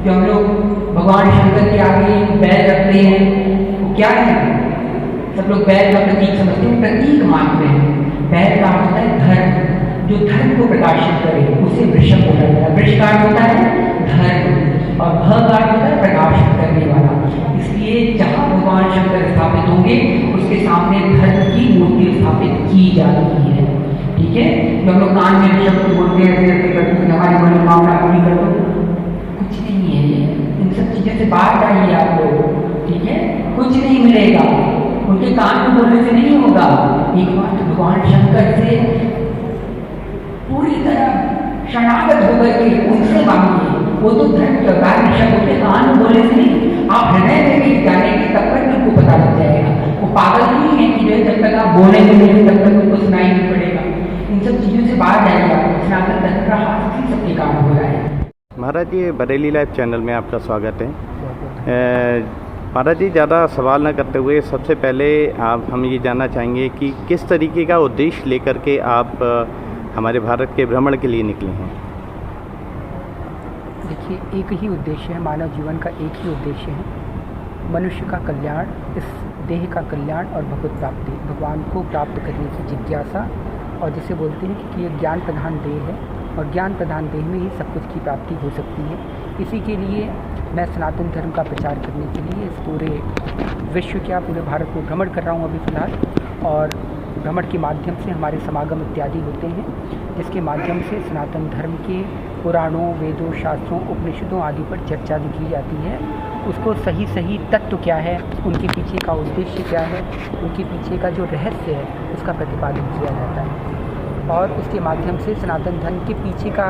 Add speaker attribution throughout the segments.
Speaker 1: जो हम लोग भगवान शंकर के आगे बैल रखते हैं वो क्या है? सब लोग बैल का प्रतीक समझते हैं, प्रतीक मानते हैं। बैल का होता है धर्म, जो धर्म को प्रकाशित करे उसे वृषभ बोला जाता है। वृष का होता है धर्म और भ का होता है प्रकाशित करने वाला। इसलिए जहाँ भगवान शंकर स्थापित होंगे उसके सामने धर्म की मूर्ति स्थापित की जाती है। ठीक है, जो हम लोग कान में ऋषभ बोलते हैं हमारी मनोकामना पूरी कर दो, कुछ नहीं है। इन सब चीजों से बाहर जाइए आप लोग। ठीक है, कुछ नहीं मिलेगा, उनके कान में बोलने से नहीं होगा। एक बार तो भगवान शंकर से पूरी तरह शरणागत होकर के उनसे मांगिए। वो तो धर्म के अवतार ऋषभ होते, कान में बोलने से नहीं, आप हृदय में भी जानेंगे तब तक उनको पता लग जाएगा। वो पागल नहीं है कि जब तक आप बोलेंगे तब तक उनको सुनाई नहीं पड़ेगा। इन सब चीजों से बाहर जाइए आप। सनातन धर्म का हाथ ही सबके काम हो रहा है।
Speaker 2: महाराज जी, बरेली लाइव चैनल में आपका स्वागत है। महाराज जी, ज़्यादा सवाल न करते हुए सबसे पहले आप हम ये जानना चाहेंगे कि किस तरीके का उद्देश्य लेकर के आप हमारे भारत के भ्रमण के लिए निकले हैं?
Speaker 3: देखिए, एक ही उद्देश्य है, मानव जीवन का एक ही उद्देश्य है, मनुष्य का कल्याण, इस देह का कल्याण और भगवत प्राप्ति, भगवान को प्राप्त करने की जिज्ञासा। और जिसे बोलते हैं कि ये ज्ञान प्रधान देह है और ज्ञान प्रधान देह में ही सब कुछ की प्राप्ति हो सकती है। इसी के लिए मैं सनातन धर्म का प्रचार करने के लिए इस पूरे विश्व क्या पूरे भारत में भ्रमण कर रहा हूँ अभी फ़िलहाल। और भ्रमण के माध्यम से हमारे समागम इत्यादि होते हैं, जिसके माध्यम से सनातन धर्म के पुराणों, वेदों, शास्त्रों, उपनिषदों आदि पर चर्चा भी की जाती है। उसको सही सही तत्व क्या है, उनके पीछे का उद्देश्य क्या है, उनके पीछे का जो रहस्य है उसका प्रतिपादन किया जाता है। और उसके माध्यम से सनातन धर्म के पीछे का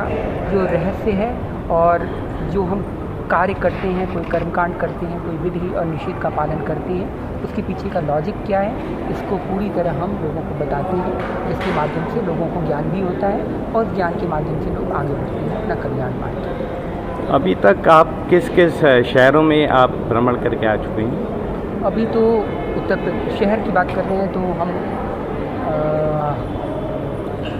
Speaker 3: जो रहस्य है और जो हम कार्य करते हैं, कोई कर्मकांड करते हैं, कोई विधि और निषेध का पालन करते हैं, उसके पीछे का लॉजिक क्या है, इसको पूरी तरह हम लोगों को बताते हैं, जिसके माध्यम से लोगों को ज्ञान भी होता है और ज्ञान के माध्यम से लोग आगे बढ़ते हैं अपना कल्याण पाते।
Speaker 2: अभी तक आप किस किस शहरों में आप भ्रमण करके आ चुके हैं?
Speaker 3: अभी तो उत्तर प्रदेश शहर की बात कर रहे हैं तो हम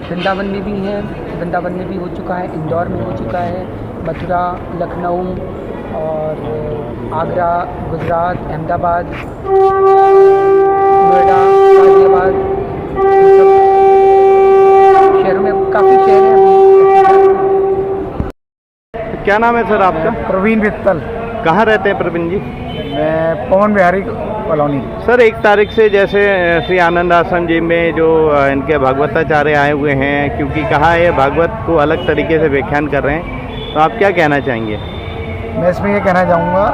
Speaker 3: वृंदावन में भी हैं, वृंदावन में भी हो चुका है, इंदौर में हो चुका है, मथुरा, लखनऊ और आगरा, गुजरात, अहमदाबाद, नोएडा, गाजियाबाद, शहरों में काफ़ी शहर हैं अभी।
Speaker 2: क्या नाम है सर आपका?
Speaker 4: प्रवीण मित्तल।
Speaker 2: कहाँ रहते हैं प्रवीण जी?
Speaker 4: मैं पवन बिहारी कॉलोनी।
Speaker 2: सर, 1 तारीख से जैसे श्री आनंद आश्रम जी में जो इनके भागवताचार्य आए हुए हैं, क्योंकि कहा है भागवत को अलग तरीके से व्याख्यान कर रहे हैं, तो आप क्या कहना चाहेंगे?
Speaker 4: मैं इसमें ये कहना चाहूँगा,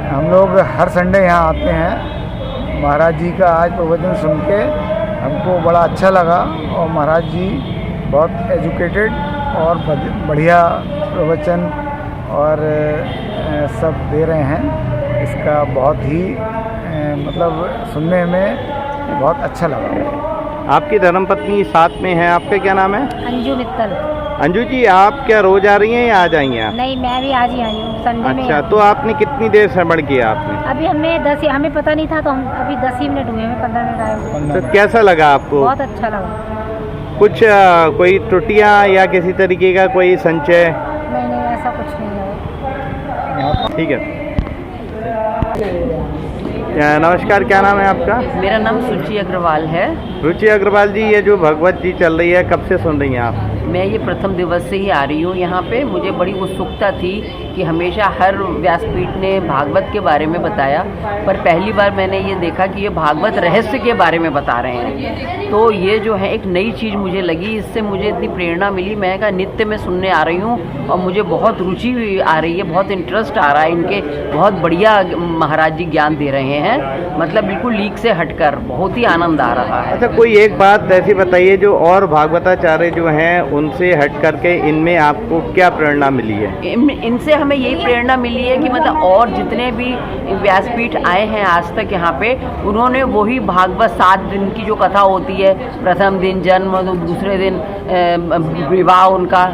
Speaker 4: हम लोग हर संडे यहाँ आते हैं। महाराज जी का आज प्रवचन सुन के हमको बड़ा अच्छा लगा और महाराज जी बहुत एजुकेटेड और बढ़िया प्रवचन और सब दे रहे हैं। इसका बहुत ही मतलब सुनने में बहुत अच्छा लगा।
Speaker 2: आपकी धर्मपत्नी साथ में है, आपका क्या नाम है?
Speaker 5: अंजू मित्तल।
Speaker 2: अंजू जी, आप क्या रोज आ रही हैं या आ जाएंगे आप?
Speaker 5: नहीं, मैं भी आज ही आई हूँ संडे में।
Speaker 2: अच्छा, तो आपने कितनी देर श्रवण किया आपने?
Speaker 5: अभी हमें पता नहीं था तो हम अभी 10 ही मिनट हुए, हमें 15 मिनट आए हुए।
Speaker 2: तो कैसा लगा आपको?
Speaker 5: बहुत अच्छा लगा।
Speaker 2: कुछ कोई त्रुटियां या किसी तरीके का कोई संचय?
Speaker 5: नहीं, ऐसा कुछ नहीं है।
Speaker 2: ठीक है। नमस्कार, क्या नाम है आपका?
Speaker 6: मेरा नाम सुची अग्रवाल है।
Speaker 2: रुचि अग्रवाल जी, ये जो भगवत जी चल रही है, कब से सुन रही हैं आप?
Speaker 6: मैं ये प्रथम दिवस से ही आ रही हूँ यहाँ पे। मुझे बड़ी उत्सुकता थी कि हमेशा हर व्यासपीठ ने भागवत के बारे में बताया, पर पहली बार मैंने ये देखा कि ये भागवत रहस्य के बारे में बता रहे हैं। तो ये जो है एक नई चीज़ मुझे लगी, इससे मुझे इतनी प्रेरणा मिली। मैं कहा नित्य में सुनने आ रही हूँ और मुझे बहुत रुचि आ रही है, बहुत इंटरेस्ट आ रहा है। इनके बहुत बढ़िया महाराज जी ज्ञान दे रहे हैं, मतलब बिल्कुल लीक से हटकर, बहुत ही आनंद आ रहा है।
Speaker 2: अच्छा, कोई एक बात ऐसी बताइए जो और भागवताचार्य जो हैं उनसे हट करके इनमें आपको क्या प्रेरणा मिली है?
Speaker 6: इनसे हमें यही प्रेरणा मिली है कि मतलब और जितने भी व्यासपीठ आए हैं आज तक यहाँ पे, उन्होंने वही भागवत 7 दिन की जो कथा होती है, प्रथम दिन जन्म, दूसरे दिन विवाह उनका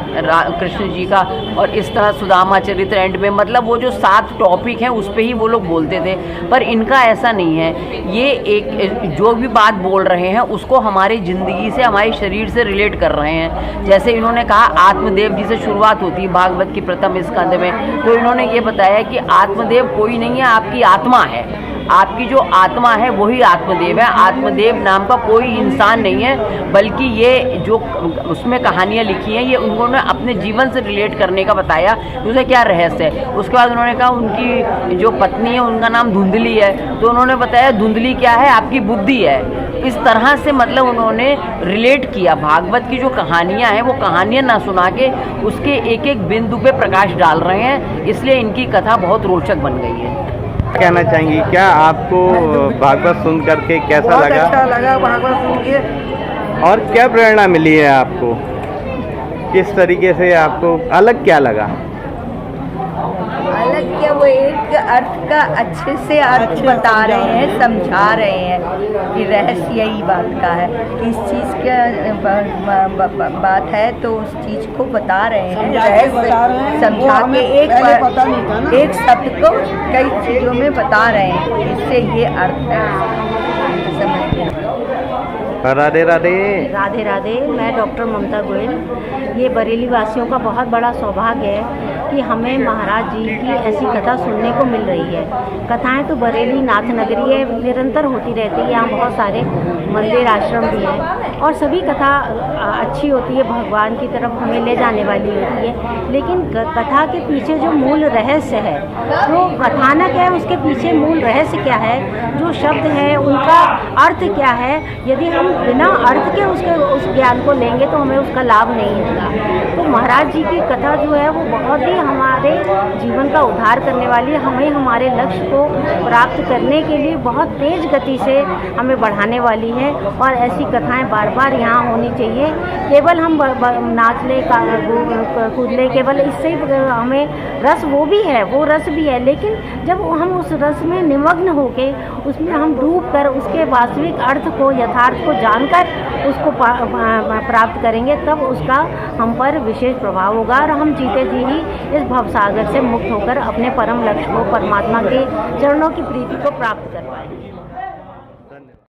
Speaker 6: कृष्ण जी का, और इस तरह सुदामा चरित्र एंड में, मतलब वो जो 7 टॉपिक हैं उस पे ही वो लोग बोलते थे। पर इनका ऐसा नहीं है, ये एक जो भी बात बोल रहे हैं उसको हमारी ज़िंदगी से, हमारे शरीर से रिलेट कर रहे हैं। जैसे इन्होंने कहा आत्मदेव जी से शुरुआत होती है भागवत की प्रथम स्कंद में, तो इन्होंने ये बताया कि आत्मदेव कोई नहीं है, आपकी आत्मा है। आपकी जो आत्मा है वही आत्मदेव है। आत्मदेव नाम का कोई इंसान नहीं है, बल्कि ये जो उसमें कहानियाँ लिखी हैं ये उन्होंने अपने जीवन से रिलेट करने का बताया कि उसे क्या रहस्य है। उसके बाद उन्होंने कहा उनकी जो पत्नी है उनका नाम धुंधली है, तो उन्होंने बताया धुंधली क्या है, आपकी बुद्धि है। इस तरह से मतलब उन्होंने रिलेट किया। भागवत की जो कहानियाँ हैं वो कहानियाँ ना सुना के उसके एक एक बिंदु पे प्रकाश डाल रहे हैं, इसलिए इनकी कथा बहुत रोचक बन गई है।
Speaker 2: कहना चाहेंगी, क्या आपको भागवत सुन करके कैसा
Speaker 7: बहुत
Speaker 2: लगा?
Speaker 7: अच्छा लगा भागवत सुन के।
Speaker 2: और क्या प्रेरणा मिली है आपको? किस तरीके से आपको अलग क्या लगा?
Speaker 8: अलग क्या, वो एक अर्थ का अच्छे से अर्थ बता रहे हैं, समझा रहे हैं कि रहस्य यही बात का है, इस चीज़ का बात है तो उस चीज़ को बता रहे हैं, रहस्य समझा के एक शब्द को कई चीज़ों में बता रहे हैं, इससे ये अर्थ है।
Speaker 2: राधे राधे।
Speaker 5: राधे राधे। मैं डॉक्टर ममता गोयल। ये बरेली वासियों का बहुत बड़ा सौभाग्य है कि हमें महाराज जी की ऐसी कथा सुनने को मिल रही है। कथाएं तो बरेली नाथ नगरी है, निरंतर होती रहती है। यहाँ बहुत सारे मंदिर आश्रम भी हैं और सभी कथा अच्छी होती है, भगवान की तरफ हमें ले जाने वाली होती है। लेकिन कथा के पीछे जो मूल रहस्य है, जो कथानक है उसके पीछे मूल रहस्य क्या है, जो शब्द है उनका अर्थ क्या है, यदि हम बिना अर्थ के उस ज्ञान को लेंगे तो हमें उसका लाभ नहीं होगा। तो महाराज जी की कथा जो है वो बहुत ही हमारे जीवन का उद्धार करने वाली है, हमें हमारे लक्ष्य को प्राप्त करने के लिए बहुत तेज गति से हमें बढ़ाने वाली है। और ऐसी कथाएं बार बार यहाँ होनी चाहिए। केवल हम नाच ले कूद ले, केवल इससे हमें रस वो भी है, वो रस भी है, लेकिन जब हम उस रस में निमग्न होके उसमें हम डूब कर उसके वास्तविक अर्थ को, यथार्थ को जानकर उसको प्राप्त करेंगे, तब उसका हम पर विशेष प्रभाव होगा और हम जीते जी ही इस भवसागर से मुक्त होकर अपने परम लक्ष्य को, परमात्मा के चरणों की प्रीति को प्राप्त कर पाएंगे।